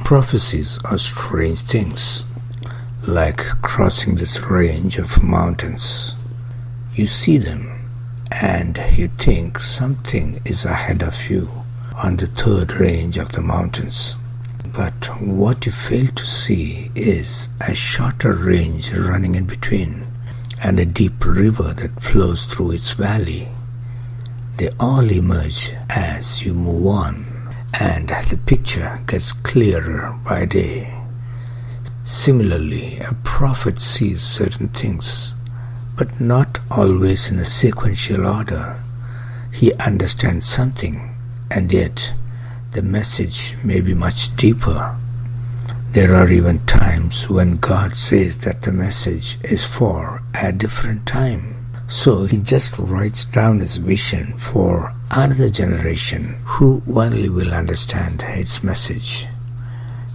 Prophecies are strange things, like crossing this range of mountains. You see them, and you think something is ahead of you on the third range of the mountains. But what you fail to see is a shorter range running in between, and a deep river that flows through its valley. They all emerge as you move on, and the picture gets clearer by day. Similarly, a prophet sees certain things, but not always in a sequential order. He understands something, and yet the message may be much deeper. There are even times when God says that the message is for a different time. So he just writes down his vision for another generation who only will understand its message.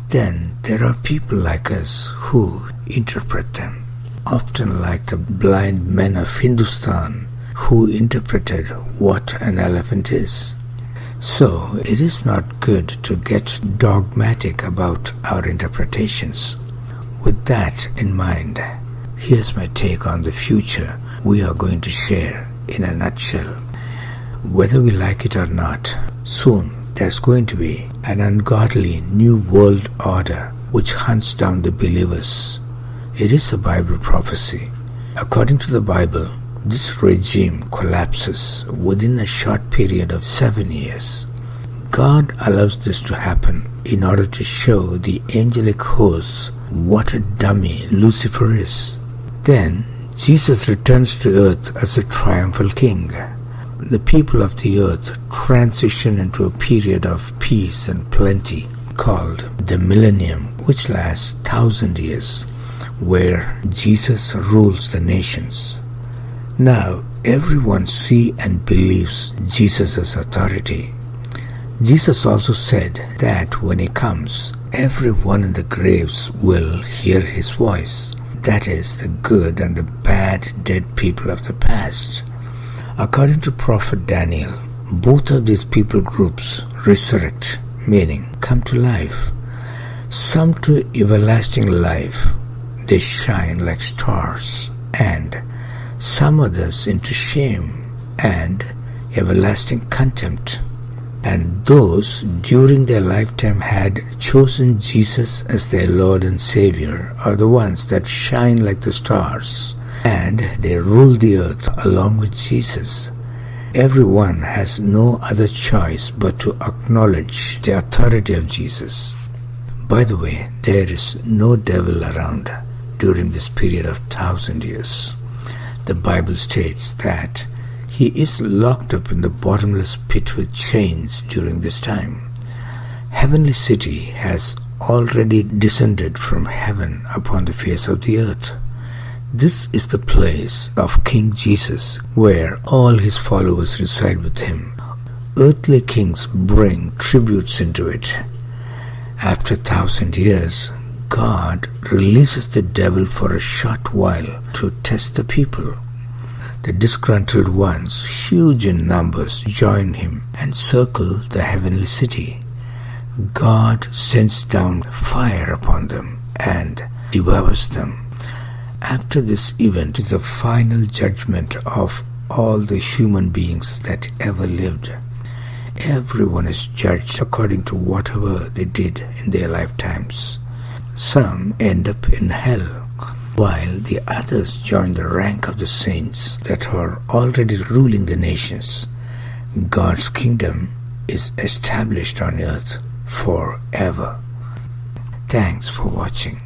Then there are people like us who interpret them, often like the blind men of Hindustan who interpreted what an elephant is. So it is not good to get dogmatic about our interpretations. With that in mind, here's my take on the future we are going to share in a nutshell. Whether we like it or not, soon there's going to be an ungodly new world order which hunts down the believers. It is a Bible prophecy. According to the Bible, this regime collapses within a short period of 7 years. God allows this to happen in order to show the angelic hosts what a dummy Lucifer is. Then Jesus returns to earth as a triumphal king. The people of the earth transition into a period of peace and plenty called the millennium, which lasts 1,000 years, where Jesus rules the nations. Now everyone sees and believes Jesus' authority. Jesus also said that when he comes, everyone in the graves will hear his voice. That is, the good and the bad dead people of the past. According to Prophet Daniel, both of these people groups resurrect, meaning come to life. Some to everlasting life, they shine like stars, and some others into shame and everlasting contempt. And those during their lifetime had chosen Jesus as their Lord and Savior are the ones that shine like the stars, and they rule the earth along with Jesus. Everyone has no other choice but to acknowledge the authority of Jesus. By the way, there is no devil around during this period of 1,000 years. The Bible states that he is locked up in the bottomless pit with chains during this time. Heavenly city has already descended from heaven upon the face of the earth. This is the place of King Jesus, where all his followers reside with him. Earthly kings bring tributes into it. After 1,000 years, God releases the devil for a short while to test the people. The disgruntled ones, huge in numbers, join him and circle the heavenly city. God sends down fire upon them and devours them. After this event is the final judgment of all the human beings that ever lived. Everyone is judged according to whatever they did in their lifetimes. Some end up in hell, while the others join the rank of the saints that are already ruling the nations. God's kingdom is established on earth forever. Thanks for watching.